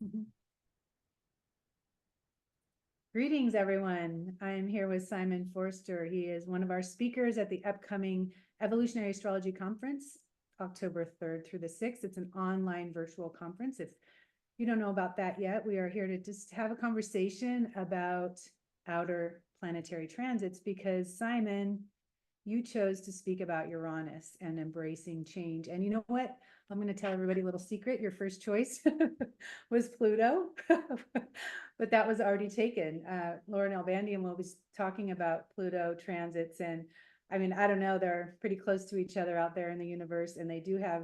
Mhm. Greetings, everyone. I am here with Simon Vorster. He is one of our speakers at the upcoming Evolutionary Astrology Conference, October 3rd through the 6th. It's an online virtual conference. If you don't know about that yet, we are here to just have a conversation about outer planetary transits because, Simon, you chose to speak about Uranus and embracing change. And you know what? I'm going to tell everybody a little secret. Your first choice was Pluto, but that was already taken. Lauren Albandian will be talking about Pluto transits. And I mean, I don't know, they're pretty close to each other out there in the universe, and they do have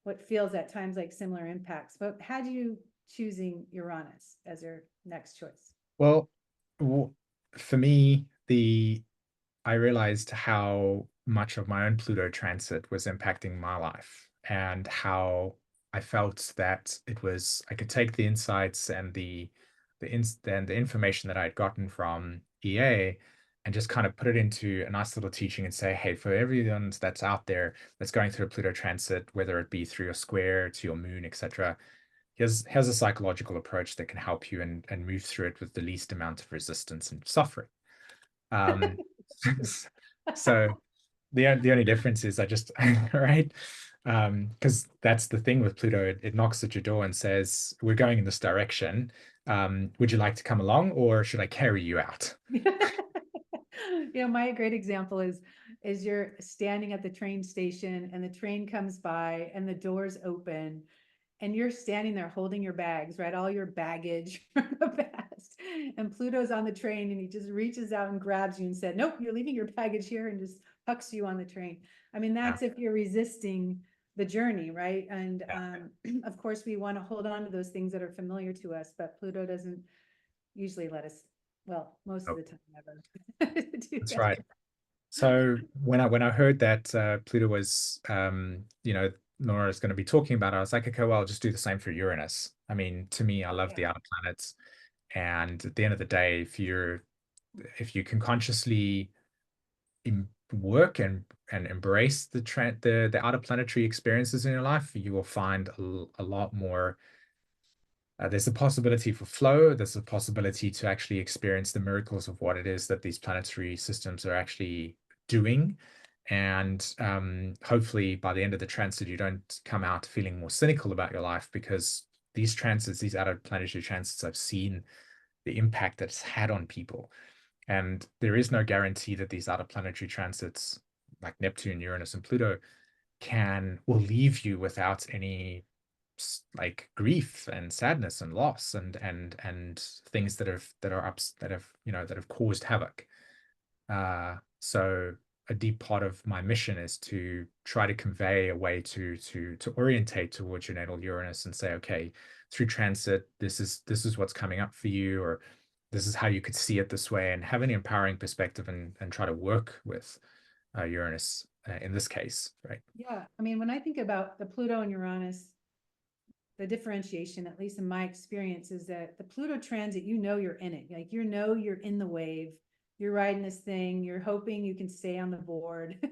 what feels at times like similar impacts. But had you choosing Uranus as your next choice? Well, for me, I realized how much of my own Pluto transit was impacting my life and how I felt that I could take the insights and the information that I had gotten from EA and just kind of put it into a nice little teaching and say, hey, for everyone that's out there that's going through a Pluto transit, whether it be through your square to your moon, etc., here's a psychological approach that can help you and move through it with the least amount of resistance and suffering. Um, so the only difference is I just right, because that's the thing with Pluto. It knocks at your door and says, "We're going in this direction. Would you like to come along, or should I carry you out?" My great example is you're standing at the train station and the train comes by and the doors open and you're standing there holding your bags, right? All your baggage from the past. And Pluto's on the train and he just reaches out and grabs you and said, "Nope, you're leaving your baggage here," and just hucks you on the train. I mean, Yeah, that's if you're resisting the journey, right? And yeah, of course, we want to hold on to those things that are familiar to us, but Pluto doesn't usually let us, well, most of oh, the time, never do that's that. right. So when I heard that Pluto was Laura is going to be talking about it, I was like, okay, well, I'll just do the same for Uranus. I mean, to me, I Oh, love yeah. the outer planets, and at the end of the day, if you can consciously work and embrace the outer planetary experiences in your life, you will find a lot more. There's a possibility for flow. There's a possibility to actually experience the miracles of what it is that these planetary systems are actually doing. And hopefully, by the end of the transit, you don't come out feeling more cynical about your life because these transits, these outer planetary transits, I've seen the impact that it's had on people. And there is no guarantee that these outer planetary transits, like Neptune, Uranus, and Pluto, will leave you without any like grief and sadness and loss and things that have caused havoc. So a deep part of my mission is to try to convey a way to orientate towards your natal Uranus and say, okay, through transit, this is what's coming up for you, or this is how you could see it this way, and have an empowering perspective and try to work with Uranus in this case, right? Yeah. I mean, when I think about the Pluto and Uranus, the differentiation, at least in my experience, is that the Pluto transit, you're in it. Like, you're in the wave. You're riding this thing. You're hoping you can stay on the board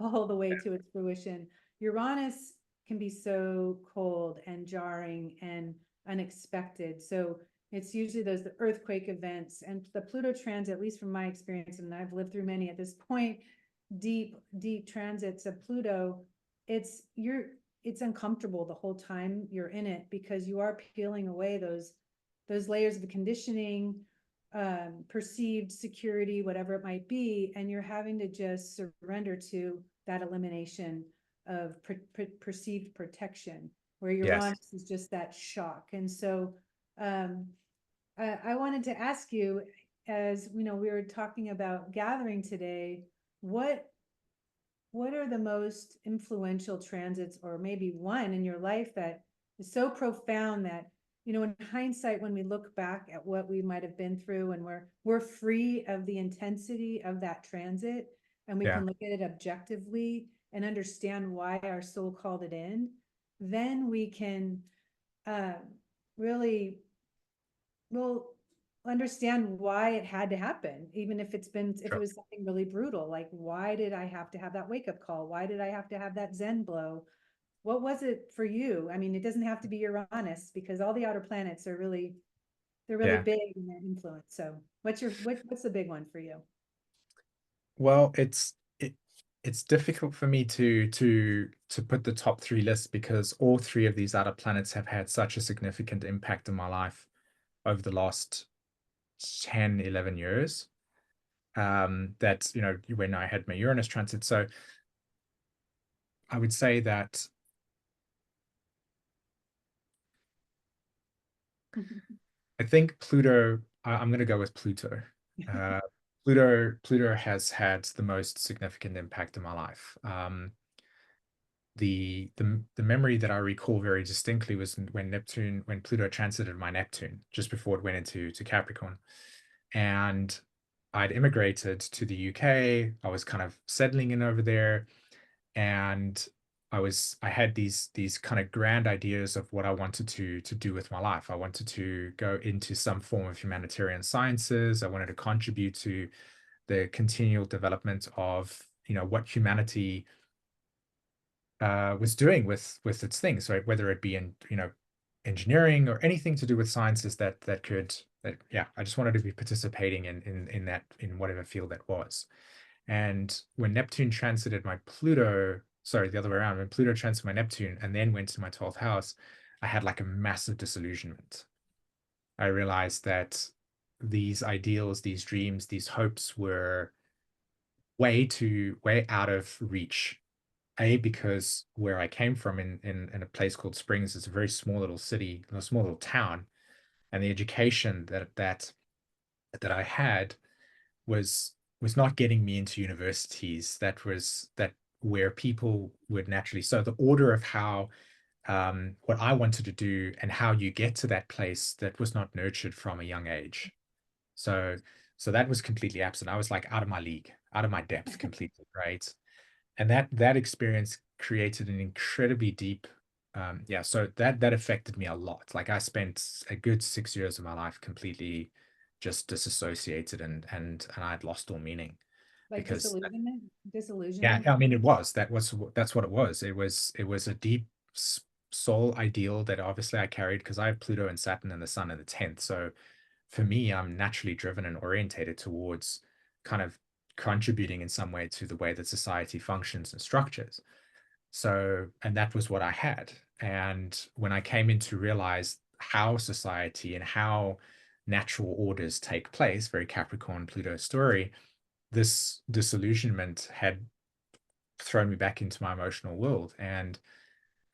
all the way to its fruition. Uranus can be so cold and jarring and unexpected. So it's usually the earthquake events, and the Pluto transit, at least from my experience, and I've lived through many at this point, deep transits of Pluto, it's you're it's uncomfortable the whole time you're in it because you are peeling away those layers of the conditioning, perceived security, whatever it might be, and you're having to just surrender to that elimination of perceived protection, where Yes. Uranus is just that shock. And so um, I wanted to ask you, as we were talking about gathering today, what what are the most influential transits, or maybe one in your life that is so profound that, in hindsight, when we look back at what we might have been through, and we're free of the intensity of that transit, and we Yeah. can look at it objectively and understand why our soul called it in, then we can uh, really, well, understand why it had to happen, even if if it Sure. was something really brutal. Like, why did I have to have that wake up call? Why did I have to have that Zen blow? what was it for you? I mean, it doesn't have to be Uranus, because all the outer planets are really, they're really Yeah. big in their influence. So what's the big one for you? Well, it's difficult for me to put the top three lists because all three of these outer planets have had such a significant impact in my life over the last 10, 11 years. That, when I had my Uranus transit. So I would say that I think Pluto, I'm going to go with Pluto. Uh, Pluto has had the most significant impact in my life. The memory that I recall very distinctly was when Pluto transited my Neptune, just before it went into Capricorn. And I'd immigrated to the UK. I was kind of settling in over there, and I had these kind of grand ideas of what I wanted to do with my life. I wanted to go into some form of humanitarian sciences. I wanted to contribute to the continual development of, what humanity was doing with its things, right? Whether it be in, engineering or anything to do with sciences that I just wanted to be participating in that, in whatever field that was. And when Neptune transited my Pluto, sorry, the other way around, when Pluto transited my Neptune and then went to my 12th house, I had like a massive disillusionment. I realized that these ideals, these dreams, these hopes were way out of reach. Because where I came from in a place called Springs is a very small little city, a small little town, and the education that I had was not getting me into universities. That where people would naturally. So the order of how what I wanted to do and how you get to that place, that was not nurtured from a young age. So so that was completely absent. I was like out of my league, out of my depth completely, right? And that experience created an incredibly deep so that affected me a lot. Like I spent a good 6 years of my life completely just disassociated, and I'd lost all meaning Like because yeah, disillusionment. I mean, that's what it was. It was a deep soul ideal that obviously I carried because I have Pluto and Saturn and the Sun in the 10th. So for me, I'm naturally driven and orientated towards kind of contributing in some way to the way that society functions and structures. So, and that was what I had. And when I came in to realize how society and how natural orders take place, very Capricorn Pluto story, this disillusionment had thrown me back into my emotional world. And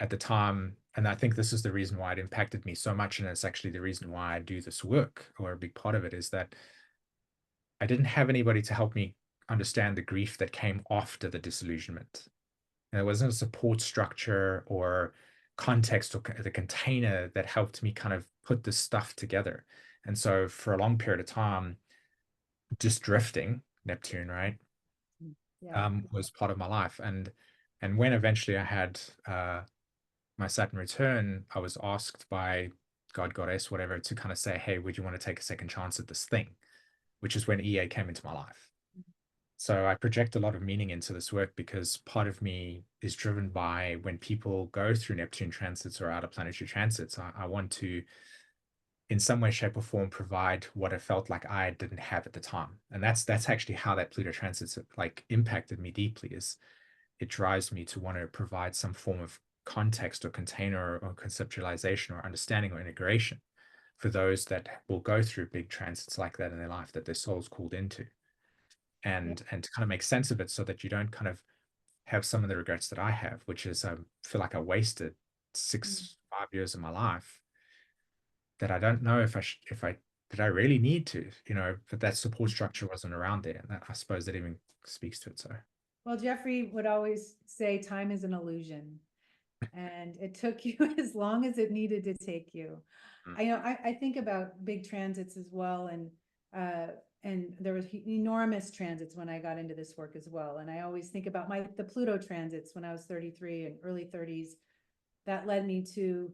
at the time, and I think this is the reason why it impacted me so much, and it's actually the reason why I do this work, or a big part of it, is that I didn't have anybody to help me understand the grief that came after the disillusionment. And there wasn't a support structure or context or the container that helped me kind of put this stuff together. And so for a long period of time, just drifting, Neptune, right, Yeah. was part of my life. And when eventually I had my Saturn return, I was asked by God, Goddess, whatever, to kind of say, hey, would you want to take a second chance at this thing? Which is when EA came into my life. So I project a lot of meaning into this work because part of me is driven by when people go through Neptune transits or outer planetary transits, I want to, in some way, shape, or form, provide what I felt like I didn't have at the time. And that's actually how that Pluto transits like impacted me deeply, is it drives me to want to provide some form of context or container or conceptualization or understanding or integration for those that will go through big transits like that in their life that their soul's called into, Yeah. and to kind of make sense of it so that you don't kind of have some of the regrets that I have, which is I feel like I wasted Mm. 5 years of my life that I don't know if I did I really need to, but that support structure wasn't around there. And that, I suppose that even speaks to it. So Well, Jeffrey would always say time is an illusion, and it took you as long as it needed to take you. mm, I think about big transits as well, and there was enormous transits when I got into this work as well. And I always think about the Pluto transits when I was 33 and early 30s. That led me to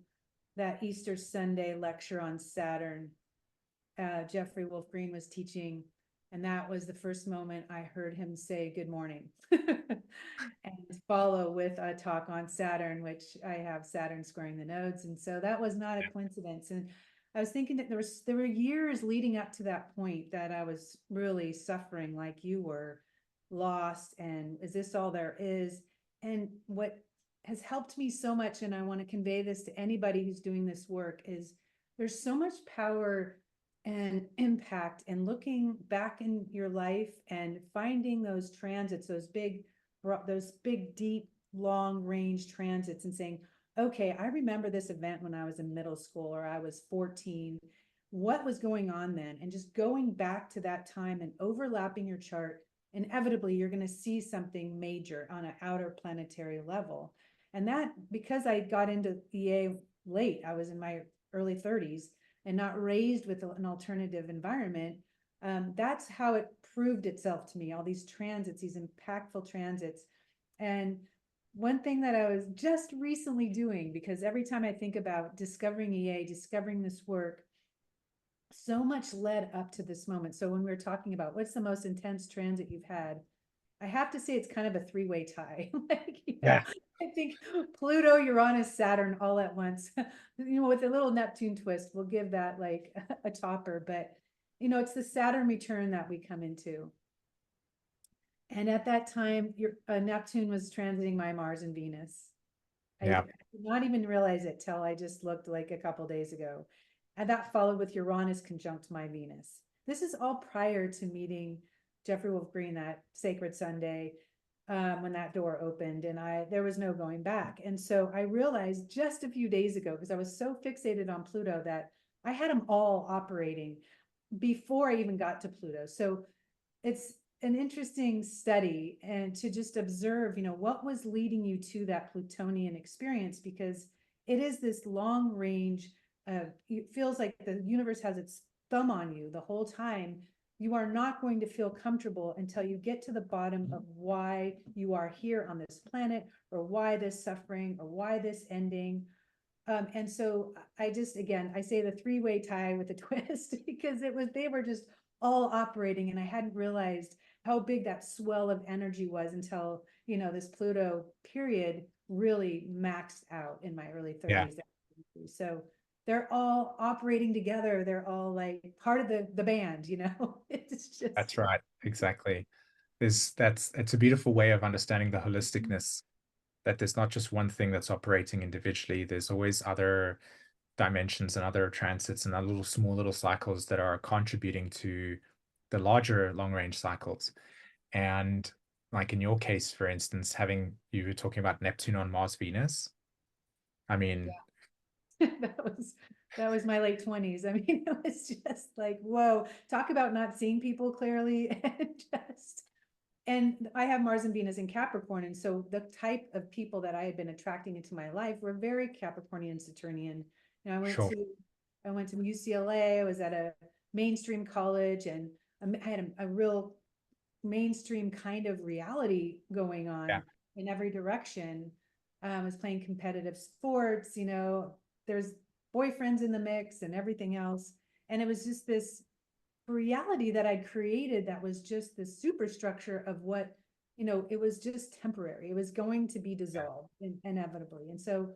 that Easter Sunday lecture on Saturn. Jeffrey Wolf Green was teaching And that was the first moment I heard him say good morning and follow with a talk on Saturn, which I have Saturn squaring the nodes. And so that was not a coincidence. And I was thinking that there were years leading up to that point that I was really suffering like you were, lost. And is this all there is? And what has helped me so much, and I want to convey this to anybody who's doing this work, is there's so much power and impact and looking back in your life and finding those transits, those big, deep, long range transits, and saying, okay, I remember this event when I was in middle school or I was 14. What was going on then? And just going back to that time and overlapping your chart, inevitably you're going to see something major on an outer planetary level. And that, because I got into EA late, I was in my early 30s and not raised with an alternative environment, that's how it proved itself to me, all these transits, these impactful transits. And one thing that I was just recently doing, because every time I think about discovering EA, discovering this work, so much led up to this moment. So when we were talking about what's the most intense transit you've had, I have to say it's kind of a three-way tie. Like, Yeah. I think Pluto, Uranus, Saturn all at once, with a little Neptune twist, we'll give that like a topper. But, it's the Saturn return that we come into. And at that time, Neptune was transiting my Mars and Venus. I Yeah. did not even realize it till I just looked like a couple days ago. And that followed with Uranus conjunct my Venus. This is all prior to meeting Jeffrey Wolf Green that sacred Sunday, when that door opened, and there was no going back. And so I realized just a few days ago, because I was so fixated on Pluto, that I had them all operating before I even got to Pluto. So it's an interesting study, and to just observe, what was leading you to that Plutonian experience, because it is this long range of, it feels like the universe has its thumb on you the whole time. You are not going to feel comfortable until you get to the bottom of why you are here on this planet, or why this suffering, or why this ending. And so I just, again, I say the three-way tie with a twist, because they were just all operating, and I hadn't realized how big that swell of energy was until, this Pluto period really maxed out in my early 30s. Yeah. So they're all operating together. They're all like part of the band, it's just. That's right. Exactly. It's a beautiful way of understanding the holisticness, that there's not just one thing that's operating individually. There's always other dimensions and other transits and other small little cycles that are contributing to the larger long range cycles. And like in your case, for instance, you were talking about Neptune on Mars, Venus. I mean, that was my late 20s. I mean, it was just like, whoa, talk about not seeing people clearly. And I have Mars and Venus in Capricorn. And so the type of people that I had been attracting into my life were very Capricornian, Saturnian. I went sure. to UCLA. I was at a mainstream college, and I had a real mainstream kind of reality going on Yeah. in every direction. I was playing competitive sports, there's boyfriends in the mix and everything else. And it was just this reality that I'd created that was just the superstructure of what, it was just temporary. It was going to be dissolved inevitably. And so,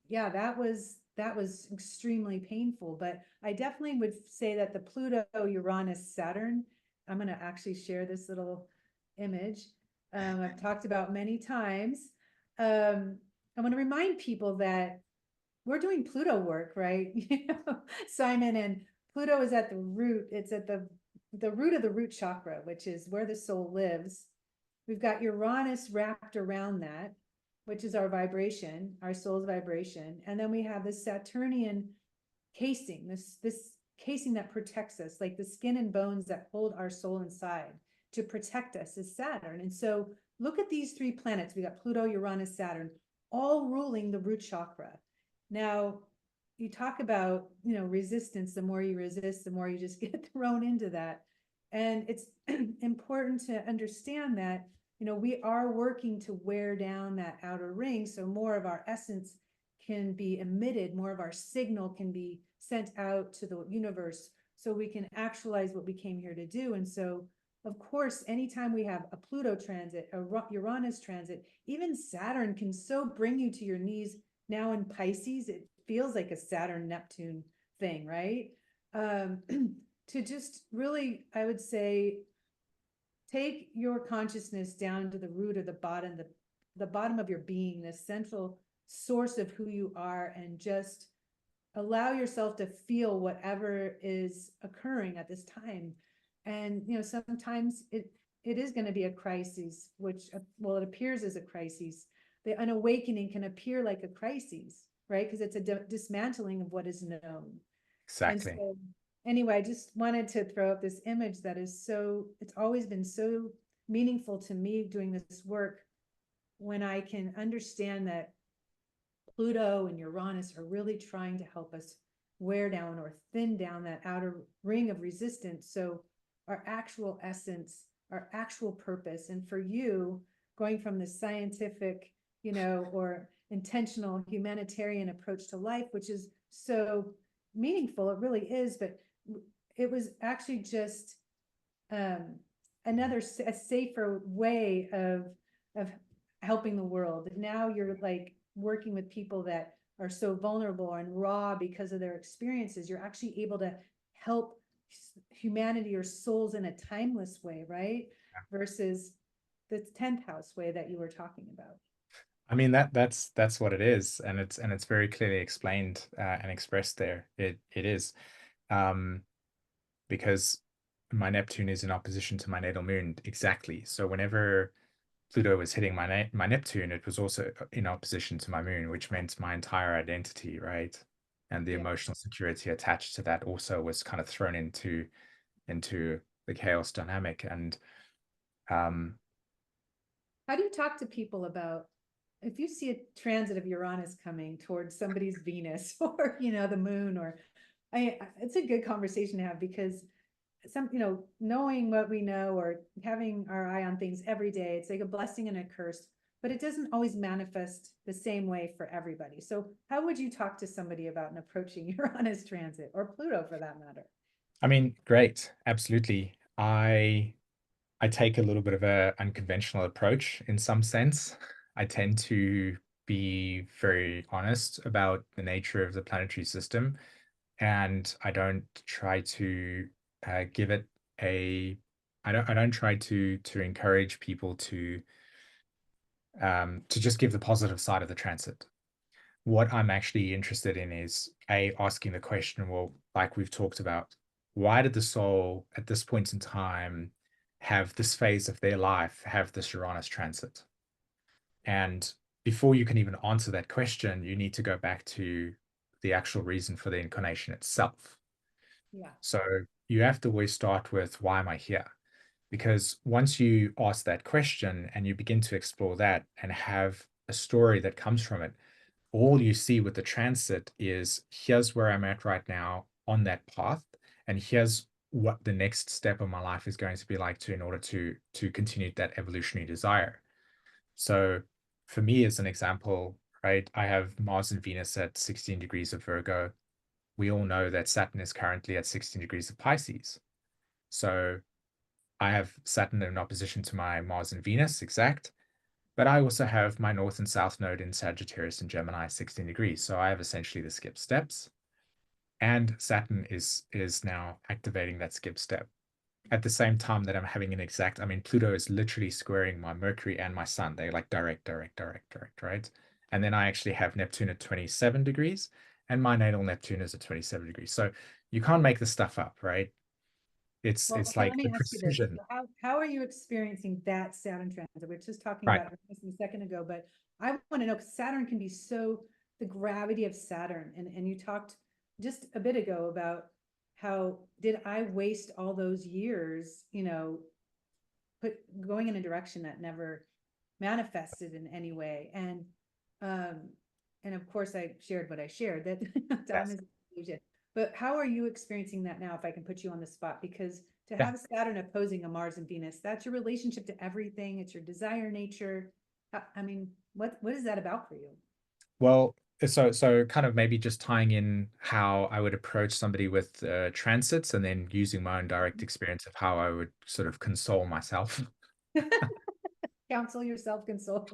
yeah, that was extremely painful. But I definitely would say that the Pluto, Uranus, Saturn, I'm going to actually share this little image I've talked about many times. I want to remind people that we're doing Pluto work, right? Simon, and Pluto is at the root. It's at the root of the root chakra, which is where the soul lives. We've got Uranus wrapped around that, which is our vibration, our soul's vibration. And then we have this Saturnian casing, this casing that protects us, like the skin and bones that hold our soul inside to protect us, is Saturn. And so look at these three planets. We got Pluto, Uranus, Saturn, all ruling the root chakra. Now, you talk about, resistance. The more you resist, the more you just get thrown into that. And it's important to understand that, we are working to wear down that outer ring, so more of our essence can be emitted, more of our signal can be sent out to the universe so we can actualize what we came here to do. And so, of course, anytime we have a Pluto transit, a Uranus transit, even Saturn can so bring you to your knees. Now in Pisces, it feels like a Saturn-Neptune thing, right? To just really, I would say, take your consciousness down to the root of the bottom of your being, the central source of who you are, and just allow yourself to feel whatever is occurring at this time. And, sometimes it is going to be a crisis, which, well, it appears as a crisis. An awakening can appear like a crisis, right? Because it's a dismantling of what is known. Exactly. And so, anyway, I just wanted to throw up this image that is it's always been so meaningful to me doing this work, when I can understand that Pluto and Uranus are really trying to help us wear down or thin down that outer ring of resistance. So our actual essence, our actual purpose, and for you, going from the scientific, or intentional humanitarian approach to life, which is so meaningful, it really is, but it was actually just a safer way of helping the world. Now you're like working with people that are so vulnerable and raw because of their experiences. You're actually able to help humanity or souls in a timeless way, right? Versus the 10th house way that you were talking about. I mean, that's what it is, and it's very clearly explained and expressed there. It is, because my Neptune is in opposition to my natal moon, exactly. So whenever Pluto was hitting my Neptune, it was also in opposition to my moon, which meant my entire identity, right? And the emotional security attached to that also was kind of thrown into the chaos dynamic. And how do you talk to people about, if you see a transit of Uranus coming towards somebody's Venus or, the moon, or it's a good conversation to have, because knowing what we know or having our eye on things every day, it's like a blessing and a curse, but it doesn't always manifest the same way for everybody. So how would you talk to somebody about an approaching Uranus transit, or Pluto for that matter? I mean, great. Absolutely. I take a little bit of a unconventional approach in some sense. I tend to be very honest about the nature of the planetary system, and I don't try to give it a. I don't try to encourage people to just give the positive side of the transit. What I'm actually interested in is asking the question, well, like we've talked about, why did the soul at this point in time have this phase of their life have this Uranus transit? And before you can even answer that question, you need to go back to the actual reason for the incarnation itself. Yeah. So you have to always start with, why am I here? Because once you ask that question and you begin to explore that and have a story that comes from it, all you see with the transit is, here's where I'm at right now on that path, and here's what the next step of my life is going to be like in order to continue that evolutionary desire. So for me, as an example, right, I have Mars and Venus at 16 degrees of Virgo. We all know that Saturn is currently at 16 degrees of Pisces. So I have Saturn in opposition to my Mars and Venus, exact. But I also have my North and South node in Sagittarius and Gemini 16 degrees. So I have essentially the skip steps. And Saturn is now activating that skip step. At the same time that I'm having an exact, I mean, Pluto is literally squaring my Mercury and my Sun. They're like direct, right? And then I actually have Neptune at 27 degrees, and my natal Neptune is at 27 degrees. So you can't make this stuff up, right? It's Well, so like let me the ask you this. precision. How are you experiencing that Saturn transit? We were just talking Right. about this a second ago, but I want to know, because Saturn can be so, the gravity of Saturn, and you talked just a bit ago about how did I waste all those years, going in a direction that never manifested in any way. And of course I shared what I shared, that time Yes. is an illusion. But how are you experiencing that now, if I can put you on the spot? Because to Yeah. have Saturn opposing a Mars and Venus, that's your relationship to everything. It's your desire nature. I mean, what is that about for you? Well, So kind of maybe just tying in how I would approach somebody with transits, and then using my own direct experience of how I would sort of console myself. Counsel yourself, console,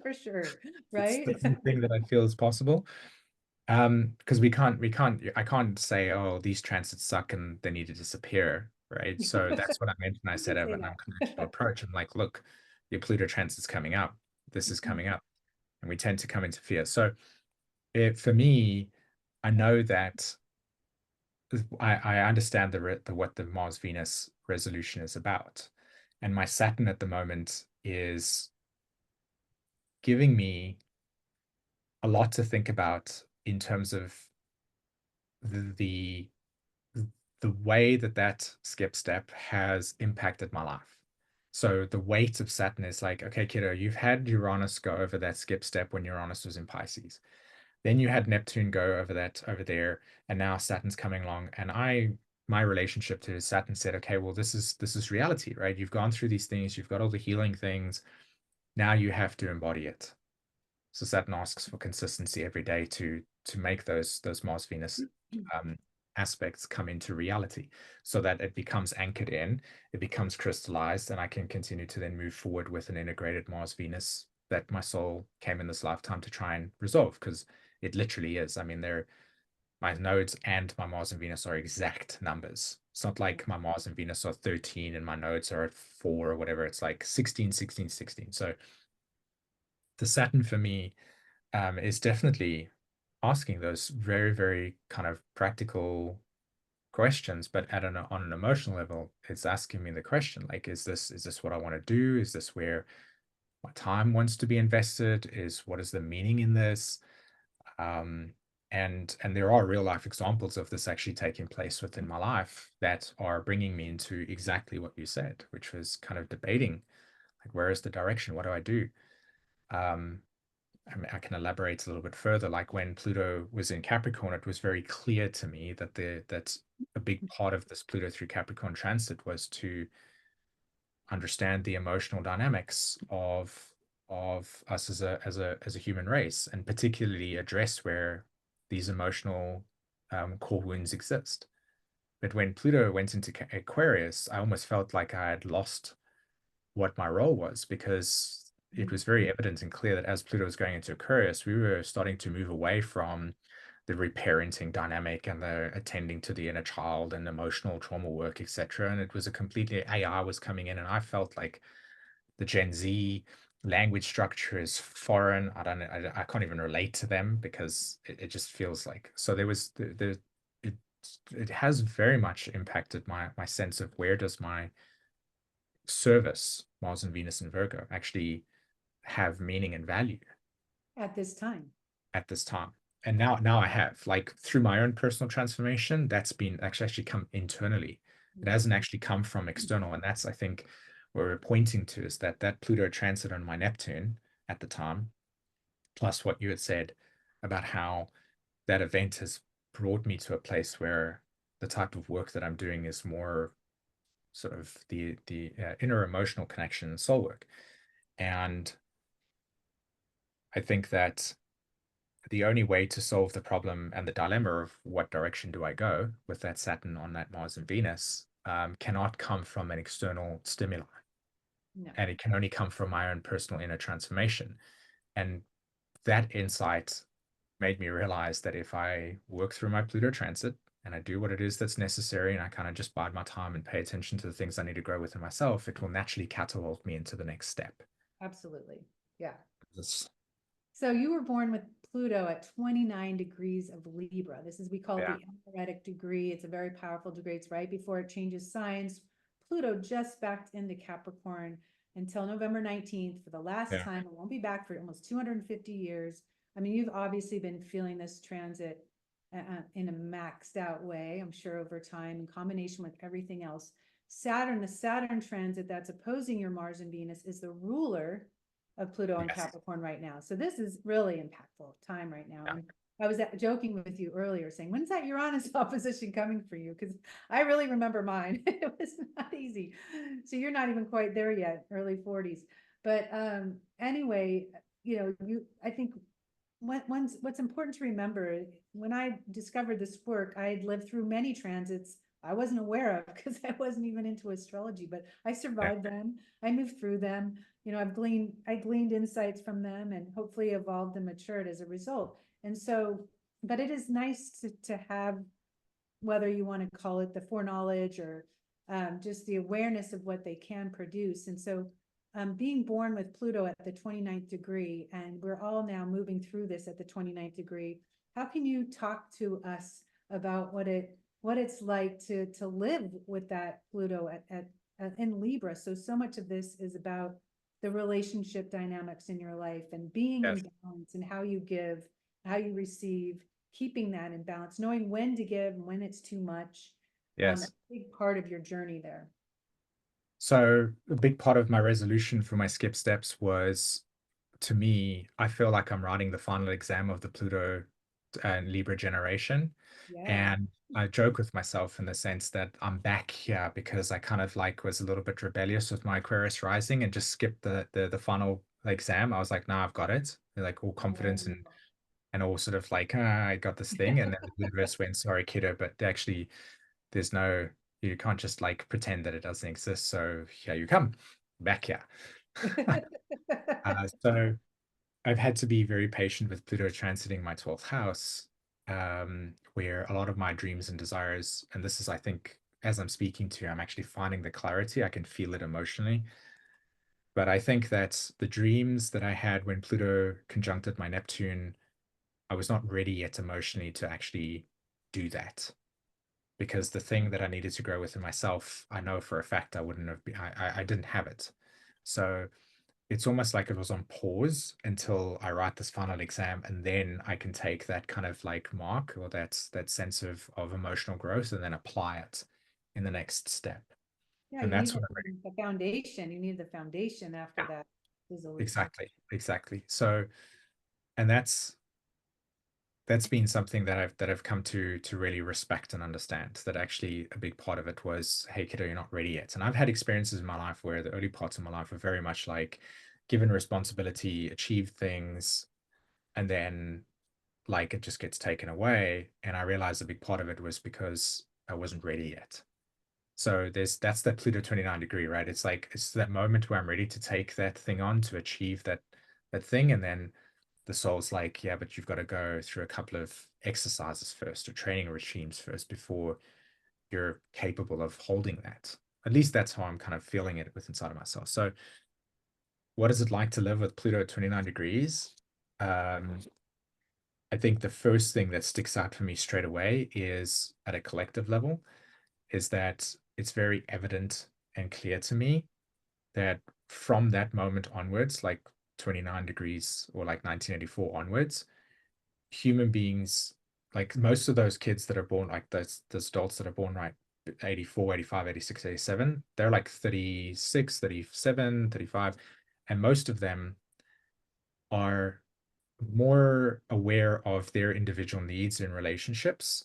for sure, It's right? the only thing that I feel is possible. Because I can't say, oh, these transits suck and they need to disappear, right? So that's what I meant when I You said can I have say an unconventional that. approach. I'm like, look, your Pluto transit's coming up. This is coming up, and we tend to come into fear. So for me, I know that I understand the what the Mars Venus resolution is about, and my Saturn at the moment is giving me a lot to think about in terms of the the way that that skip step has impacted my life. So the weight of Saturn is like, okay, kiddo, you've had Uranus go over that skip step when Uranus was in Pisces. Then you had Neptune go over that over there, and now Saturn's coming along. And my relationship to Saturn said, okay, well, this is reality, right? You've gone through these things, you've got all the healing things. Now you have to embody it. So Saturn asks for consistency every day to make those Mars Venus um, aspects come into reality, so that it becomes anchored in, it becomes crystallized, and I can continue to then move forward with an integrated Mars Venus that my soul came in this lifetime to try and resolve, because it literally is. I mean, my nodes and my Mars and Venus are exact numbers. It's not like my Mars and Venus are 13 and my nodes are at 4 or whatever. It's like 16, 16, 16. So the Saturn for me is definitely asking those very, very kind of practical questions, but on an emotional level, it's asking me the question like, is this what I want to do? Is this where my time wants to be invested? What is the meaning in this? Um, and there are real life examples of this actually taking place within my life that are bringing me into exactly what you said, which was kind of debating like, where is the direction? What do I do? Um, I mean, I can elaborate a little bit further. Like when Pluto was in Capricorn, it was very clear to me that a big part of this Pluto through Capricorn transit was to understand the emotional dynamics of us as a human race, and particularly address where these emotional core wounds exist. But when Pluto went into Aquarius, I almost felt like I had lost what my role was, because it was very evident and clear that as Pluto was going into Aquarius, we were starting to move away from the reparenting dynamic and the attending to the inner child and emotional trauma work, etc. And it was a completely AI was coming in, and I felt like the Gen Z language structure is foreign. I don't know, I can't even relate to them, because it just feels like so there was it it has very much impacted my sense of where does my service, Mars and Venus and Virgo, actually have meaning and value At this time. at this time. And now I have, like, through my own personal transformation, that's been actually come internally. It hasn't actually come from external. And that's, I think, what we're pointing to is that Pluto transit on my Neptune at the time, plus what you had said about how that event has brought me to a place where the type of work that I'm doing is more sort of the inner emotional connection and soul work. And I think that the only way to solve the problem and the dilemma of what direction do I go with that Saturn on that Mars and Venus cannot come from an external stimuli. No, And it can only come from my own personal inner transformation. And that insight made me realize that if I work through my Pluto transit and I do what it is that's necessary, and I kind of just bide my time and pay attention to the things I need to grow within myself, it will naturally catapult me into the next step. absolutely. Yeah. This, So you were born with Pluto at 29 degrees of Libra. This is, we call it yeah, the aneretic degree. It's a very powerful degree. It's right before it changes signs. Pluto just backed into Capricorn until November 19th for the last yeah, time. It won't be back for almost 250 years. I mean, you've obviously been feeling this transit in a maxed out way, I'm sure, over time, in combination with everything else. Saturn, the Saturn transit that's opposing your Mars and Venus, is the ruler of Pluto and yes, Capricorn right now. So this is really impactful time right now. yeah. And I was joking with you earlier saying, when's that Uranus opposition coming for you? Because I really remember mine. It was not easy. So you're not even quite there yet, early 40s. But anyway, I think what's important to remember, when I discovered this work, I had lived through many transits I wasn't aware of because I wasn't even into astrology, but I Yeah. survived them. I moved through them. You know, I gleaned insights from them and hopefully evolved and matured as a result. And so, but it is nice to have, whether you want to call it the foreknowledge or just the awareness of what they can produce. And so being born with Pluto at the 29th degree, and we're all now moving through this at the 29th degree, how can you talk to us about what it's like to live with that Pluto at in Libra? So much of this is about the relationship dynamics in your life and being in Yes. balance and how you give, how you receive, keeping that in balance, knowing when to give and when it's too much. A Yes. big part of your journey there. So a big part of my resolution for my skip steps was, to me, I feel like I'm writing the final exam of the Pluto and Libra generation. Yeah. And I joke with myself in the sense that I'm back here because I kind of like was a little bit rebellious with my Aquarius rising and just skipped the final exam. I was like, nah, I've got it. Like all confidence and all sort of like, I got this thing. And then the universe went, sorry, kiddo, but actually there's no, you can't just like pretend that it doesn't exist. So here you come, back here. So I've had to be very patient with Pluto transiting my 12th house, where a lot of my dreams and desires, and this is, I think, as I'm speaking to you, I'm actually finding the clarity. I can feel it emotionally. But I think that the dreams that I had when Pluto conjuncted my Neptune, I was not ready yet emotionally to actually do that. Because the thing that I needed to grow within myself, I know for a fact I wouldn't have been, I didn't have it. So it's almost like it was on pause until I write this final exam, and then I can take that kind of like mark or that sense of emotional growth and then apply it in the next step. Yeah, And you that's need what I'm ready. the foundation. You need the foundation after Yeah, that dissolution. exactly, exactly. So, and that's been something that I've come to really respect and understand. That actually a big part of it was, hey kiddo, you're not ready yet. And I've had experiences in my life where the early parts of my life were very much like given responsibility, achieve things, and then like it just gets taken away. And I realized a big part of it was because I wasn't ready yet. So that's that Pluto 29 degree, right? It's like it's that moment where I'm ready to take that thing on to achieve that thing. And then the soul's like, yeah, but you've got to go through a couple of exercises first or training regimes first before you're capable of holding that. At least that's how I'm kind of feeling it with inside of myself. So what is it like to live with Pluto 29 degrees? Um, I think the first thing that sticks out for me straight away is at a collective level, is that it's very evident and clear to me that from that moment onwards, like 29 degrees or like 1984 onwards, human beings, like most of those kids that are born, like those adults that are born right 84, 85, 86, 87, they're like 36, 37, 35, and most of them are more aware of their individual needs in relationships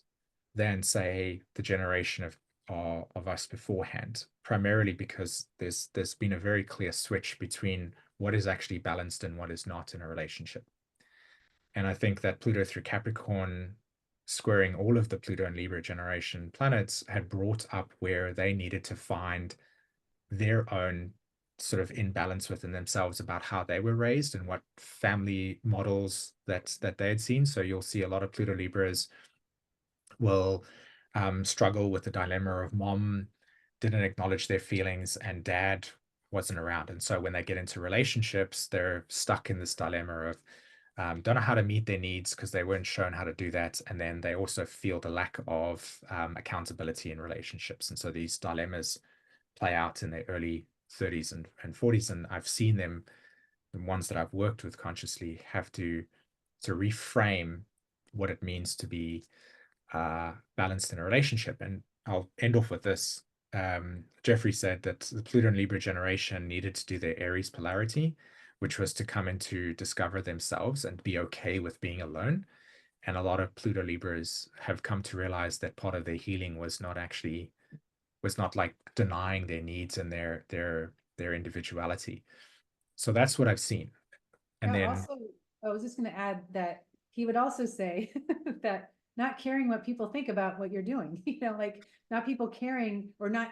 than say the generation of us beforehand, primarily because there's been a very clear switch between what is actually balanced and what is not in a relationship. And I think that Pluto through Capricorn squaring all of the Pluto and Libra generation planets had brought up where they needed to find their own sort of imbalance within themselves about how they were raised and what family models that they had seen. So you'll see a lot of Pluto Libras will struggle with the dilemma of mom didn't acknowledge their feelings and dad wasn't around. And so when they get into relationships, they're stuck in this dilemma of don't know how to meet their needs because they weren't shown how to do that. And then they also feel the lack of accountability in relationships. And so these dilemmas play out in their early 30s and 40s. And I've seen them, the ones that I've worked with consciously, have to reframe what it means to be balanced in a relationship. And I'll end off with this. Jeffrey said that the Pluto and Libra generation needed to do their Aries polarity, which was to come in to discover themselves and be okay with being alone. And a lot of Pluto Libras have come to realize that part of their healing was not like denying their needs and their individuality. So that's what I've seen. And Yeah, then also I was just going to add that he would also say that not caring what people think about what you're doing, like not people caring or not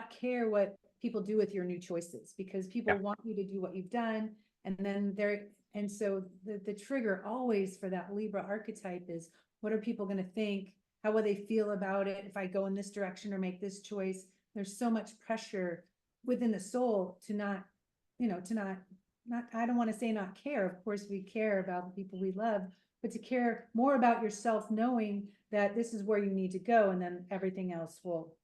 care what people do with your new choices, because people Yeah, want you to do what you've done. And so the trigger always for that Libra archetype is, what are people going to think? How will they feel about it if I go in this direction or make this choice? There's so much pressure within the soul to not, I don't want to say not care. Of course, we care about the people we love, but to care more about yourself, knowing that this is where you need to go, and then everything else will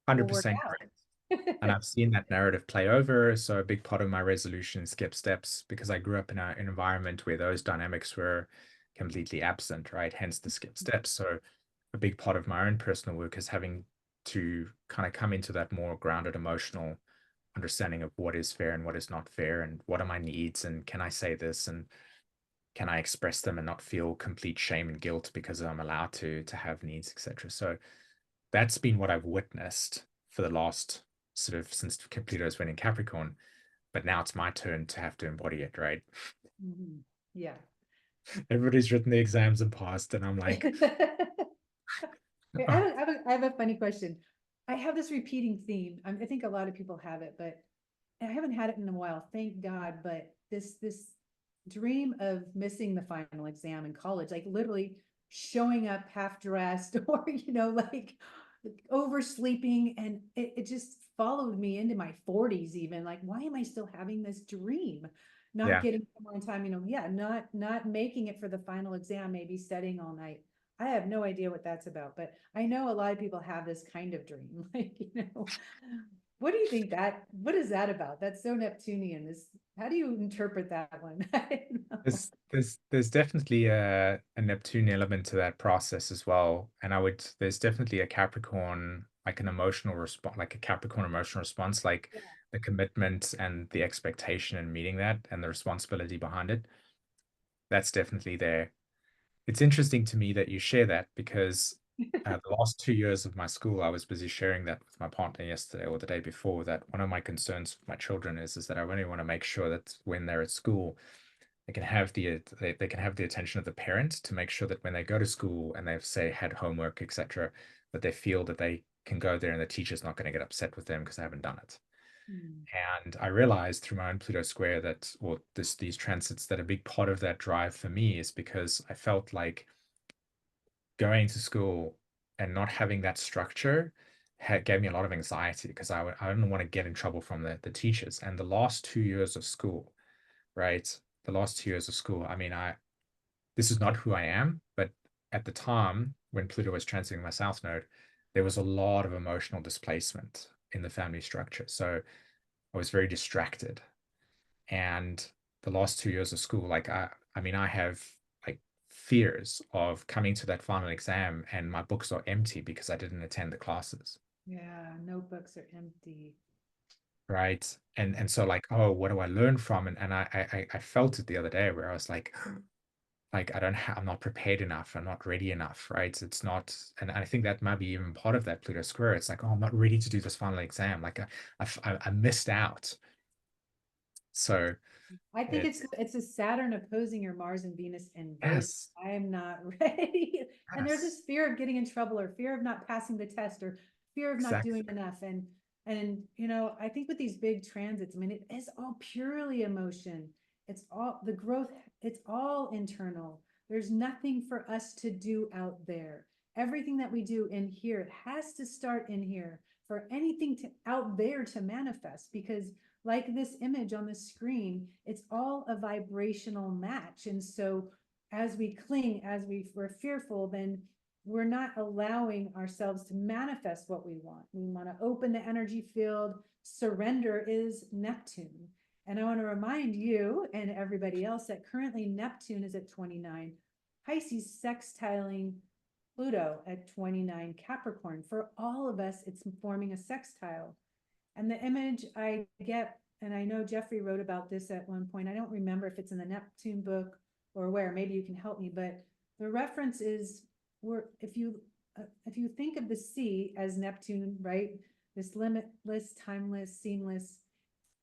work 100% out. correct. And I've seen that narrative play over. So a big part of my resolution is skip steps, because I grew up in an environment where those dynamics were completely absent, right? Hence the skip steps. So a big part of my own personal work is having to kind of come into that more grounded emotional understanding of what is fair and what is not fair, and what are my needs, and can I say this, and can I express them and not feel complete shame and guilt because I'm allowed to have needs, etc. So that's been what I've witnessed for the last sort of since Pluto's went in Capricorn. But now it's my turn to have to embody it, right? Yeah. Everybody's written the exams and passed, and I'm like, Okay, I have a funny question. I have this repeating theme. I think a lot of people have it, but I haven't had it in a while, thank God. But this dream of missing the final exam in college, like literally showing up half dressed, or like oversleeping, and it just followed me into my 40s even. Like, why am I still having this dream? Not yeah, getting somewhere on time, yeah, not making it for the final exam, maybe studying all night. I have no idea what that's about, but I know a lot of people have this kind of dream. Like, what do you think what is that about? That's so Neptunian. How do you interpret that one? I don't know. there's definitely a Neptune element to that process as well. And there's definitely a Capricorn, like an emotional response, like a Capricorn emotional response, like the commitment and the expectation and meeting that and the responsibility behind it. That's definitely there. It's interesting to me that you share that, because the last 2 years of my school, I was busy sharing that with my partner yesterday or the day before, that one of my concerns with my children is that I really want to make sure that when they're at school, they can have the attention of the parent, to make sure that when they go to school and they've, say, had homework, etc., that they feel that they can go there and the teacher's not going to get upset with them because they haven't done it. Hmm. And I realized through my own Pluto square that, or these transits, that a big part of that drive for me is because I felt like going to school and not having that structure gave me a lot of anxiety, because I didn't want to get in trouble from the teachers. And the last 2 years of school, right? The last 2 years of school, I mean, this is not who I am, but at the time when Pluto was transiting my South Node, there was a lot of emotional displacement in the family structure. So I was very distracted. And the last 2 years of school, like I mean, I have like fears of coming to that final exam and my books are empty because I didn't attend the classes. Yeah, notebooks are empty. Right. And so like, oh, what do I learn from? And I felt it the other day where I was like I'm not prepared enough. I'm not ready enough. Right. It's not, and I think that might be even part of that Pluto square. It's like, oh, I'm not ready to do this final exam. Like I missed out. So I think it's, it's a Saturn opposing your Mars and Venus in Virgo. yes, I am not ready. And there's yes, this fear of getting in trouble, or fear of not passing the test, or fear of not doing exactly. enough. And I think with these big transits, I mean, it is all purely emotion. It's all the growth, it's all internal. There's nothing for us to do out there. Everything that we do in here, it has to start in here for anything to out there to manifest, because like this image on the screen, it's all a vibrational match. And so as we cling, we're fearful, then we're not allowing ourselves to manifest what we want. We want to open the energy field. Surrender is Neptune. And I want to remind you and everybody else that currently Neptune is at 29, Pisces sextiling Pluto at 29 Capricorn. For all of us, it's forming a sextile. And the image I get, and I know Jeffrey wrote about this at one point, I don't remember if it's in the Neptune book or where, maybe you can help me, but the reference is where if you think of the sea as Neptune, right? This limitless, timeless, seamless,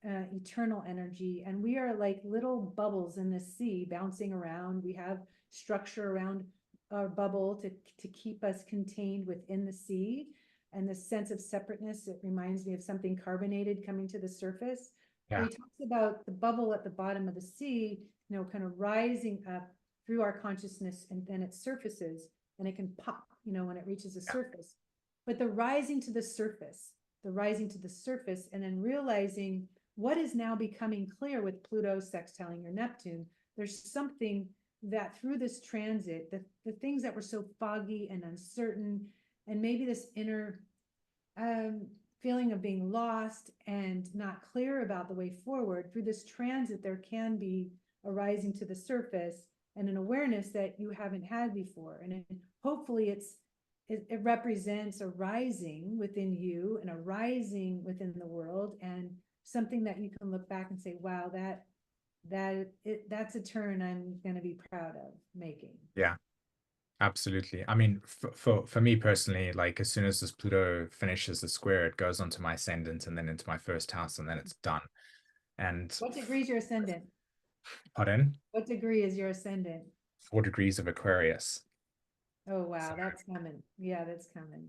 eternal energy, and we are like little bubbles in the sea bouncing around. We have structure around our bubble to keep us contained within the sea, and the sense of separateness, it reminds me of something carbonated coming to the surface. So Yeah. he talks about the bubble at the bottom of the sea, kind of rising up through our consciousness, and then it surfaces and it can pop, when it reaches the Yeah. surface. But the rising to the surface, and then realizing what is now becoming clear with Pluto sextiling your Neptune, there's something that through this transit, the things that were so foggy and uncertain, and maybe this inner feeling of being lost and not clear about the way forward, through this transit, there can be a rising to the surface and an awareness that you haven't had before. And hopefully it represents a rising within you and a rising within the world, and something that you can look back and say, wow, that's a turn I'm going to be proud of making. Yeah. Absolutely. I mean, for me personally, like as soon as this Pluto finishes the square, it goes onto my ascendant and then into my first house, and then it's done. And What degree is your ascendant? pardon, What degree is your ascendant? 4 degrees of Aquarius. Oh, wow, So, that's coming. Yeah, that's coming.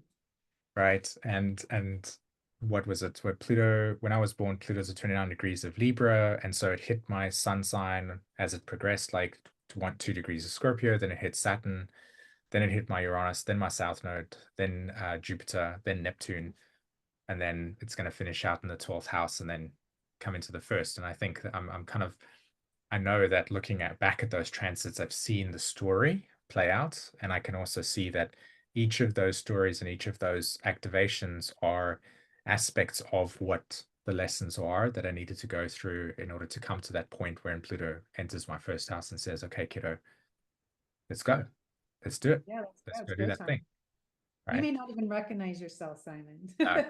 right. And what was it? Where Pluto, when I was born, Pluto's at 29 degrees of Libra, and so it hit my sun sign as it progressed, like to 2 degrees of Scorpio, then it hit Saturn, then it hit my Uranus, then my South Node, then Jupiter, then Neptune, and then it's going to finish out in the 12th house and then come into the first. And I think that I'm kind of, I know that looking back at those transits, I've seen the story play out, and I can also see that each of those stories and each of those activations are aspects of what the lessons are that I needed to go through in order to come to that point where Pluto enters my first house and says, okay, kiddo, let's go. Let's do it. Yeah, Let's it's go do go that time. thing. You Right. may not even recognize yourself, Simon. No,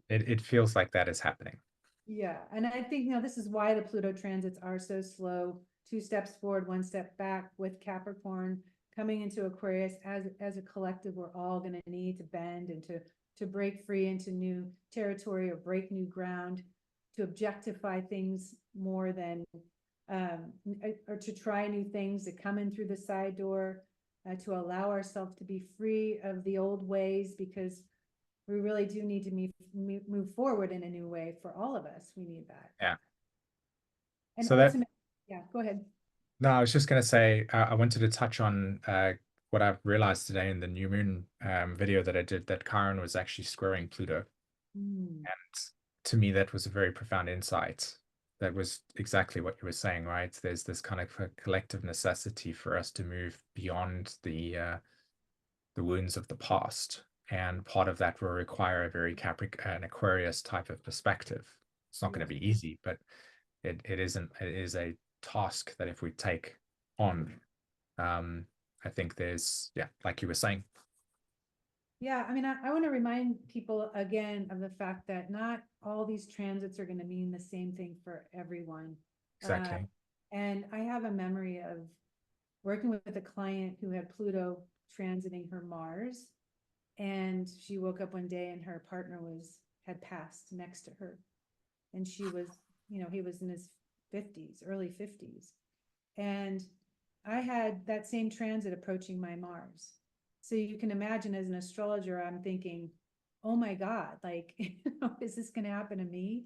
it feels like that is happening. Yeah, and I think, this is why the Pluto transits are so slow. 2 steps forward, 1 step back, with Capricorn coming into Aquarius. As a collective, we're all going to need to bend and to break free into new territory or break new ground, to objectify things more than or to try new things, to come in through the side door, to allow ourselves to be free of the old ways, because we really do need to move forward in a new way. For all of us, we need that. Yeah. And So that, ultimately, yeah, go ahead. no, I was just going to say, I wanted to touch on what I've realized today in the new moon video that I did, that Chiron was actually squaring Pluto. Mm, And to me, that was a very profound insight. That was exactly what you were saying, right? There's this kind of a collective necessity for us to move beyond the wounds of the past. And part of that will require a very an Aquarius type of perspective. It's not going yes. to be easy, but it is a task that if we take on, I think there's, yeah, like you were saying. Yeah, I mean, I want to remind people again of the fact that not all these transits are going to mean the same thing for everyone. Exactly. And I have a memory of working with a client who had Pluto transiting her Mars, and she woke up one day and her partner had passed next to her, and she was, he was in his 50s, early 50s, and I had that same transit approaching my Mars. So you can imagine, as an astrologer, I'm thinking, oh my God, like, is this going to happen to me?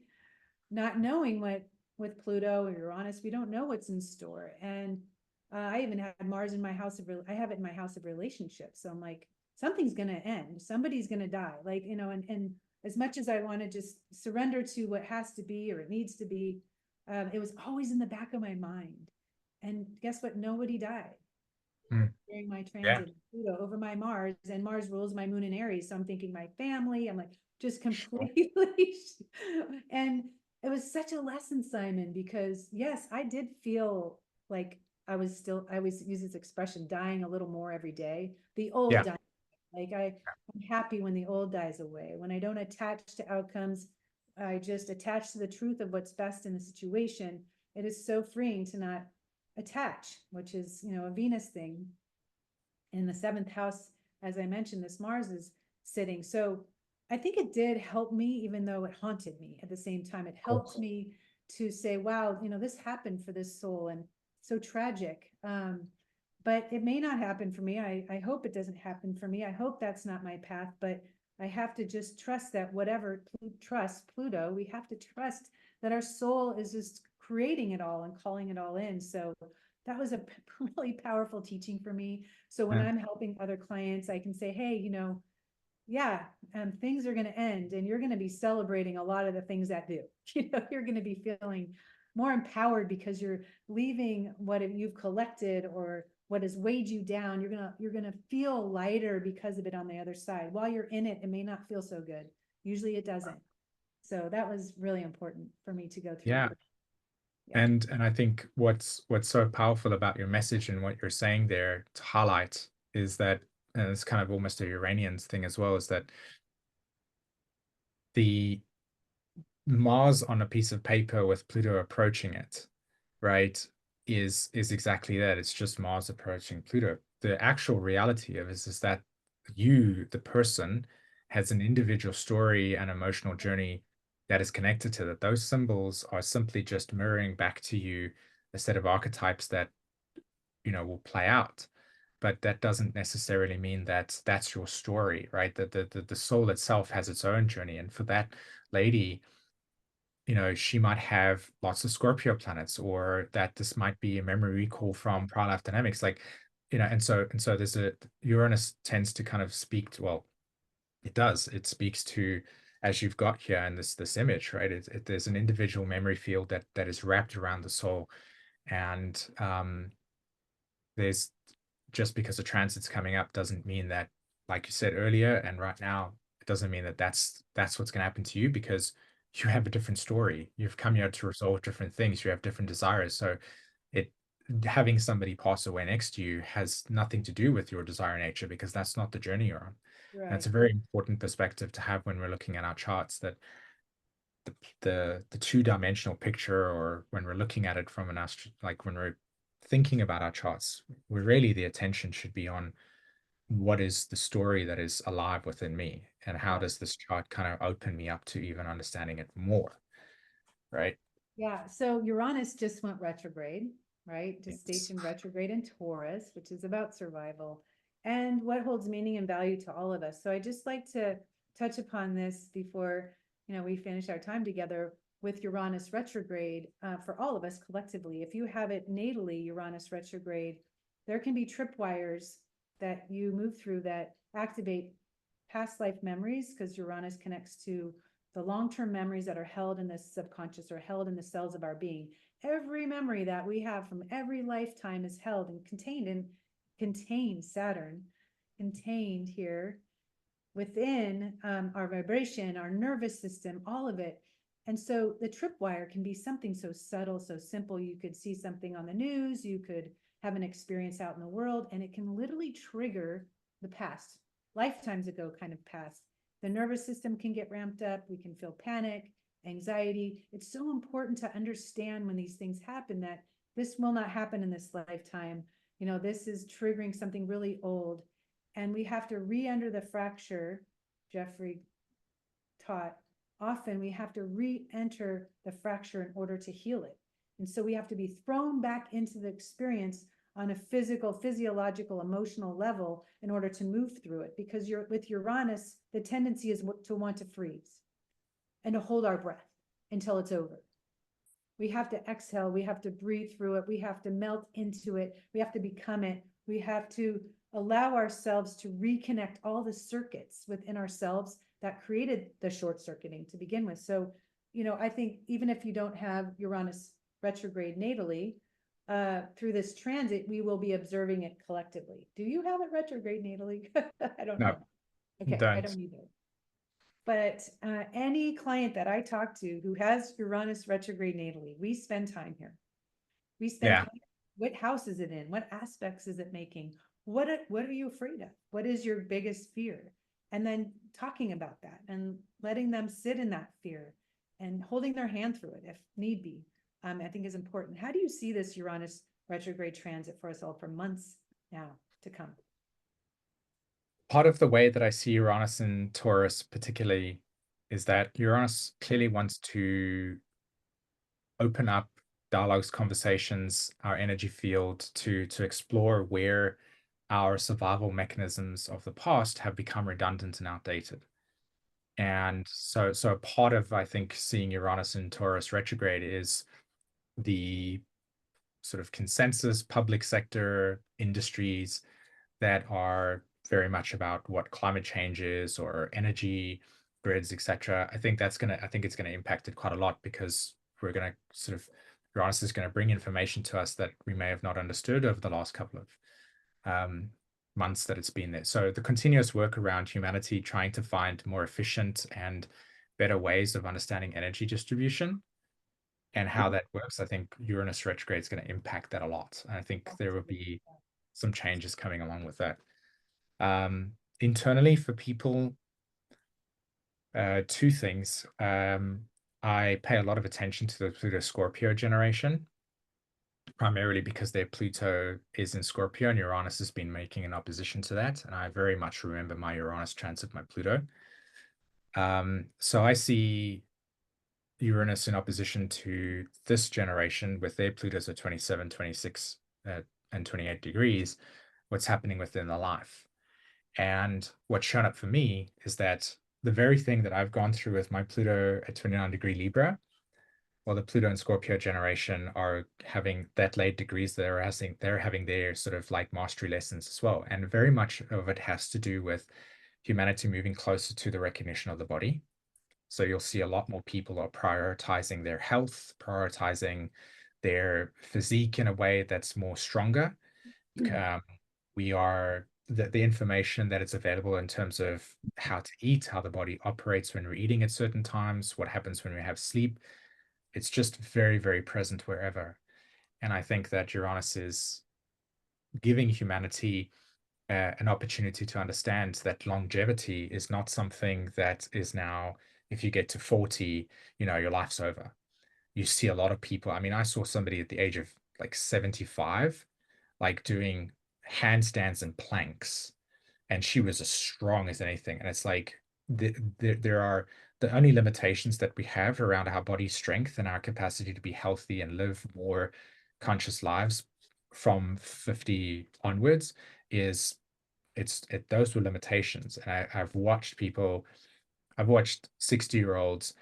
Not knowing what with Pluto or Uranus, we don't know what's in store. And I even had Mars in my house I have it in my house of relationships. So I'm like, something's going to end. Somebody's going to die. Like, and as much as I want to just surrender to what has to be or it needs to be, it was always in the back of my mind. And guess what? Nobody died during my Yeah. transit Pluto over my Mars, and Mars rules my moon in Aries. So I'm thinking my family, I'm like just Sure. completely, and it was such a lesson, Simon, because yes, I did feel like I was use this expression, dying a little more every day. The old Yeah. dying, like I'm happy when the old dies away, when I don't attach to outcomes, I just attach to the truth of what's best in the situation. It is so freeing to not attach, which is, a Venus thing. In the 7th house, as I mentioned, this Mars is sitting. So I think it did help me, even though it haunted me at the same time. It helped me to say, wow, this happened for this soul and so tragic. But it may not happen for me. I hope it doesn't happen for me. I hope that's not my path, but I have to just trust that whatever trust Pluto, we have to trust that our soul is just creating it all and calling it all in. So that was a really powerful teaching for me. So when I'm helping other clients, I can say, hey, yeah, things are going to end and you're going to be celebrating a lot of the things that do. You're going to be feeling more empowered because you're leaving what you've collected or what has weighed you down. You're going to feel lighter because of it on the other side. While you're in it, it may not feel so good. Usually it doesn't. So that was really important for me to go through. Yeah. Yeah. And I think what's so powerful about your message and what you're saying there to highlight is that, and it's kind of almost a Uranians thing as well, is that the Mars on a piece of paper with Pluto approaching it, right, is exactly that. It's just Mars approaching Pluto. The actual reality of it is that you, the person, has an individual story and emotional journey that is connected to that. Those symbols are simply just mirroring back to you a set of archetypes that will play out. But that doesn't necessarily mean that that's your story, right? That the soul itself has its own journey. And for that lady, she might have lots of Scorpio planets, or that this might be a memory recall from prior life dynamics, like, and so there's Uranus tends to kind of speak to, well, it speaks to, as you've got here in this image, right? There's an individual memory field that is wrapped around the soul, and there's just because a transit's coming up doesn't mean that, like you said earlier, and right now, it doesn't mean that that's what's going to happen to you, because you have a different story. You've come here to resolve different things. You have different desires. So it having somebody pass away next to you has nothing to do with your desire nature, because that's not the journey you're on. And it's a very important perspective to have when we're looking at our charts, that the two-dimensional picture, or when we're looking at it from like when we're thinking about our charts, the attention should be on what is the story that is alive within me, and how does this chart kind of open me up to even understanding it more, right? Yeah, so Uranus just went retrograde, right? Just Yes. stationed retrograde in Taurus, which is about survival and what holds meaning and value to all of us. So I just like to touch upon this before, we finish our time together with Uranus retrograde for all of us collectively. If you have it natally, Uranus retrograde, there can be tripwires that you move through that activate past life memories, because Uranus connects to the long-term memories that are held in the subconscious, or held in the cells of our being. Every memory that we have from every lifetime is held and contained Saturn, contained here within our vibration, our nervous system, all of it. And so the tripwire can be something so subtle, so simple. You could see something on the news, you could have an experience out in the world, and it can literally trigger the past, lifetimes ago kind of past. The nervous system can get ramped up. We can feel panic, anxiety. It's so important to understand when these things happen that this will not happen in this lifetime. This is triggering something really old. And we have to re-enter the fracture. Jeffrey taught, often we have to re-enter the fracture in order to heal it. And so we have to be thrown back into the experience on a physical, physiological, emotional level in order to move through it. Because with Uranus, the tendency is to want to freeze and to hold our breath until it's over. We have to exhale. We have to breathe through it. We have to melt into it. We have to become it. We have to allow ourselves to reconnect all the circuits within ourselves that created the short circuiting to begin with. So, I think even if you don't have Uranus retrograde natally, through this transit, we will be observing it collectively. Do you have it retrograde natally? I don't know. Okay, I don't either. But any client that I talk to who has Uranus retrograde natally, we spend time here. We spend time. What house is it in? What aspects is it making? What are you afraid of? What is your biggest fear? And then talking about that and letting them sit in that fear and holding their hand through it if need be, I think is important. How do you see this Uranus retrograde transit for us all for months now to come? part of the way that I see Uranus and Taurus particularly is that Uranus clearly wants to open up dialogues, conversations, our energy field to explore where our survival mechanisms of the past have become redundant and outdated. And so a part of, I think, seeing Uranus and Taurus retrograde is the sort of consensus public sector industries that are very much about what climate change is or energy grids, etc. I think it's gonna impact it quite a lot because we're gonna sort of Uranus is gonna bring information to us that we may have not understood over the last couple of months that it's been there. So the continuous work around humanity trying to find more efficient and better ways of understanding energy distribution and how that works, I think Uranus retrograde is going to impact that a lot. And I think there will be some changes coming along with that. Internally for people, two things. I pay a lot of attention to the Pluto Scorpio generation, primarily because their Pluto is in Scorpio and Uranus has been making an opposition to that. And I very much remember my Uranus transit my Pluto. So I see Uranus in opposition to this generation with their Plutos at 27, 26, and 28 degrees, what's happening within the life. And what's shown up for me is that the very thing that I've gone through with my Pluto at 29 degree Libra, well, the Pluto and Scorpio generation are having that late degrees, they're having their sort of like mastery lessons as well. And very much of it has to do with humanity moving closer to the recognition of the body. So you'll see a lot more people are prioritizing their health, prioritizing their physique in a way that's more stronger. We are the information that is available in terms of how to eat, how the body operates when we're eating at certain times, what happens when we have sleep. It's just very, very present wherever. And I think that Uranus is giving humanity an opportunity to understand that longevity is not something that is now, if you get to 40, your life's over. You see a lot of people. I mean, I saw somebody at the age of like 75, like doing handstands and planks, and she was as strong as anything. And it's like there are the only limitations that we have around our body strength and our capacity to be healthy and live more conscious lives from 50 onwards is those were limitations. And I've watched 60-year-olds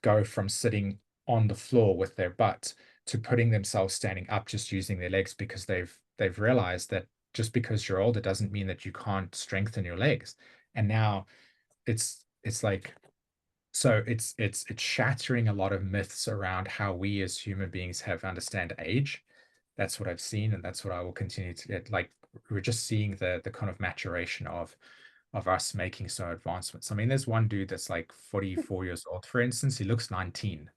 go from sitting on the floor with their butt to putting themselves standing up just using their legs because they've realized that just because you're older doesn't mean that you can't strengthen your legs. And now it's like, so it's shattering a lot of myths around how we as human beings have understand age. That's what I've seen, and that's what I will continue to get. Like, we're just seeing the kind of maturation of us making so advancements. I mean, there's one dude that's like 44 years old, for instance. He looks 19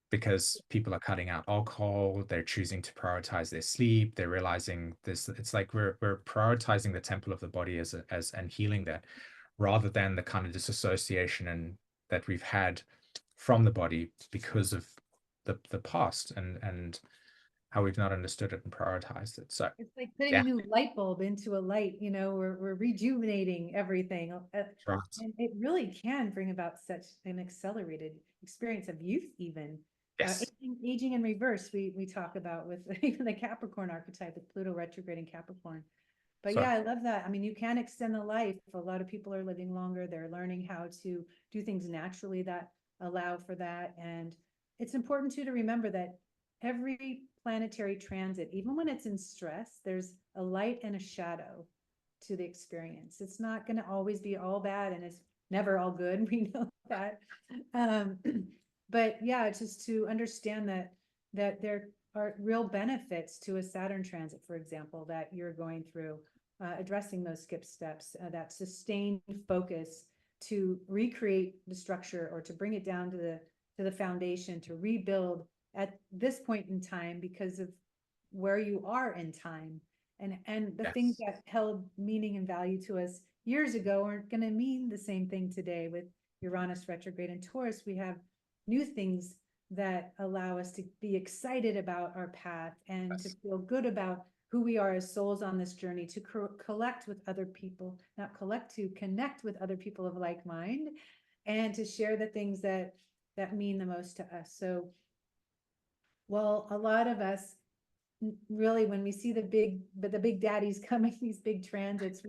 because people are cutting out alcohol. They're choosing to prioritize their sleep. They're realizing this. It's like we're prioritizing the temple of the body as and healing that, rather than the kind of disassociation and that we've had from the body because of the past and how we've not understood it and prioritized it. So It's like putting yeah, a new light bulb into a light, we're rejuvenating everything. right. And it really can bring about such an accelerated experience of youth, even. Yes. Aging in reverse, we talk about with even the Capricorn archetype with Pluto retrograde in Capricorn. But So yeah, I love that. I mean, you can extend the life. A lot of people are living longer. They're learning how to do things naturally that allow for that. And it's important too to remember that every planetary transit, even when it's in stress, there's a light and a shadow to the experience. It's not going to always be all bad, and it's never all good. We know that. Um, but yeah, just to understand that there are real benefits to a Saturn transit, for example, that you're going through, addressing those skip steps, that sustained focus to recreate the structure or to bring it down to the foundation, to rebuild at this point in time because of where you are in time. And the things yes. that held meaning and value to us years ago aren't going to mean the same thing today. With Uranus retrograde and Taurus, we have new things that allow us to be excited about our path and to Yes. feel good about who we are as souls on this journey to collect with other people, not collect, to connect with other people of like mind, and to share the things that mean the most to us. So, well, a lot of us really, when we see the big daddies coming, these big transits,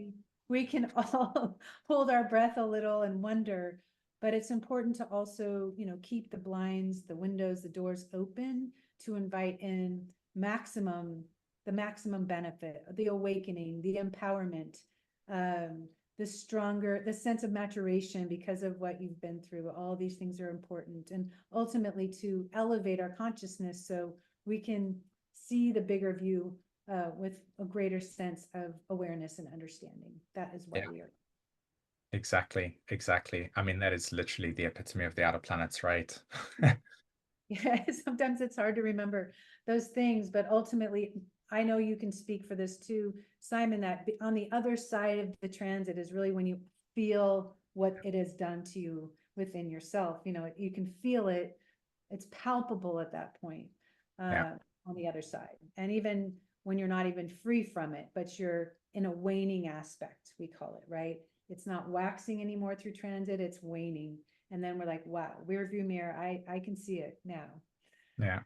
we can all hold our breath a little and wonder. But it's important to also, you know, keep the blinds, the windows, the doors open to invite in the maximum benefit, the awakening, the empowerment, the sense of maturation because of what you've been through. All these things are important, and ultimately to elevate our consciousness so we can see the bigger view with a greater sense of awareness and understanding. That is why we are. Exactly. I mean, that is literally the epitome of the outer planets, right? Yeah, sometimes it's hard to remember those things, but ultimately, I know you can speak for this too, Simon, that on the other side of the transit is really when you feel what it has done to you within yourself. You know, you can feel it. It's palpable at that point on the other side. And even when you're not even free from it, but you're in a waning aspect, we call it, right? It's not waxing anymore through transit, it's waning. And then we're like, wow, rear view mirror, I can see it now. Yeah.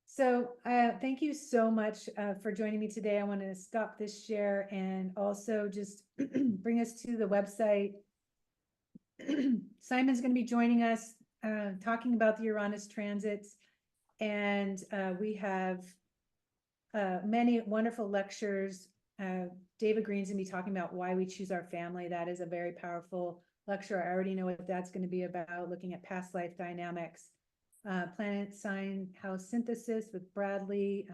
So thank you so much for joining me today. I want to stop this share and also just bring us to the website. Simon's going to be joining us talking about the Uranus transits. And we have many wonderful lectures. David Green's going to be talking about why we choose our family. That is a very powerful lecture. I already know what that's going to be about, looking at past life dynamics. Planet sign house synthesis with Bradley,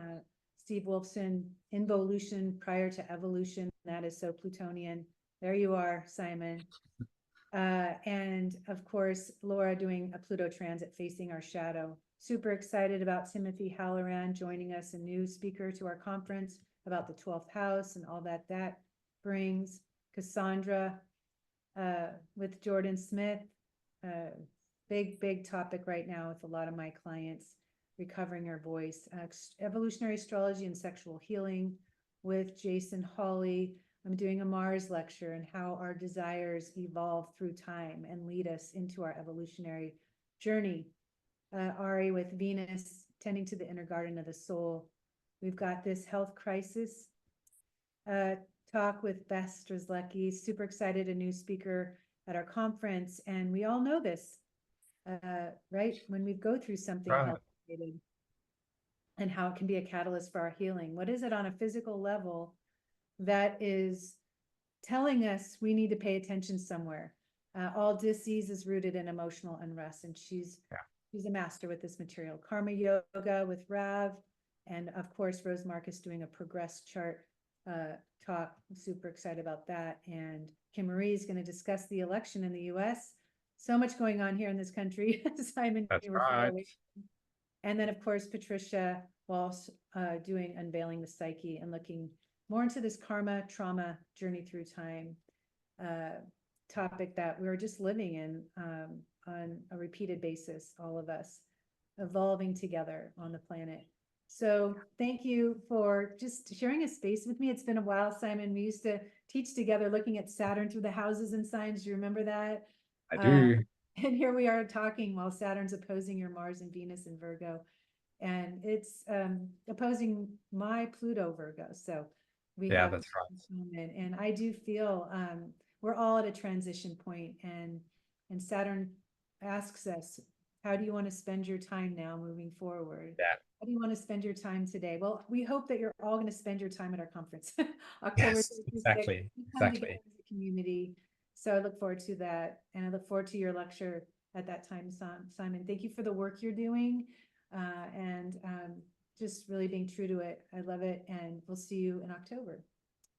Steve Wolfson, involution prior to evolution. That is so Plutonian. There you are, Simon. And of course, Laura doing a Pluto transit facing our shadow. Super excited about Timothy Halloran joining us, a new speaker to our conference about the 12th house and all that brings. Cassandra with Jordan Smith, big topic right now with a lot of my clients, recovering our voice. Evolutionary astrology and sexual healing with Jason Hawley. I'm doing a Mars lecture and how our desires evolve through time and lead us into our evolutionary journey. Ari with Venus, tending to the inner garden of the soul. We've got this health crisis talk with Beth Strzelecki. Super excited, a new speaker at our conference. And we all know this, right? When we go through something health-related and how it can be a catalyst for our healing. What is it on a physical level that is telling us we need to pay attention somewhere? All disease is rooted in emotional unrest, and she's a master with this material. Karma yoga with Rav, and of course Rose Marcus doing a progress chart talk. I'm super excited about that. And Kim Marie is going to discuss the election in the U.S. So much going on here in this country. Simon, That's you were right. far away. And then of course Patricia Walsh doing unveiling the psyche and looking more into this karma trauma journey through time topic that we're just living in on a repeated basis, all of us evolving together on the planet. So thank you for just sharing a space with me. It's been a while, Simon. We used to teach together looking at Saturn through the houses and signs. Do you remember that? I do. And here we are talking while Saturn's opposing your Mars and Venus in Virgo. And it's opposing my Pluto Virgo. So we have that's right. And I do feel we're all at a transition point, and Saturn asks us, how do you want to spend your time now moving forward? Yeah. How do you want to spend your time today? Well, we hope that you're all going to spend your time at our conference, October 26th. Exactly. Come together as a community. So I look forward to that, and I look forward to your lecture at that time, Simon. Thank you for the work you're doing, and just really being true to it. I love it, and we'll see you in October.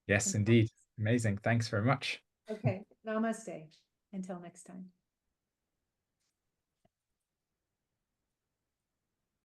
Yes, indeed. Amazing. Thanks very much. Okay. Namaste. Until next time.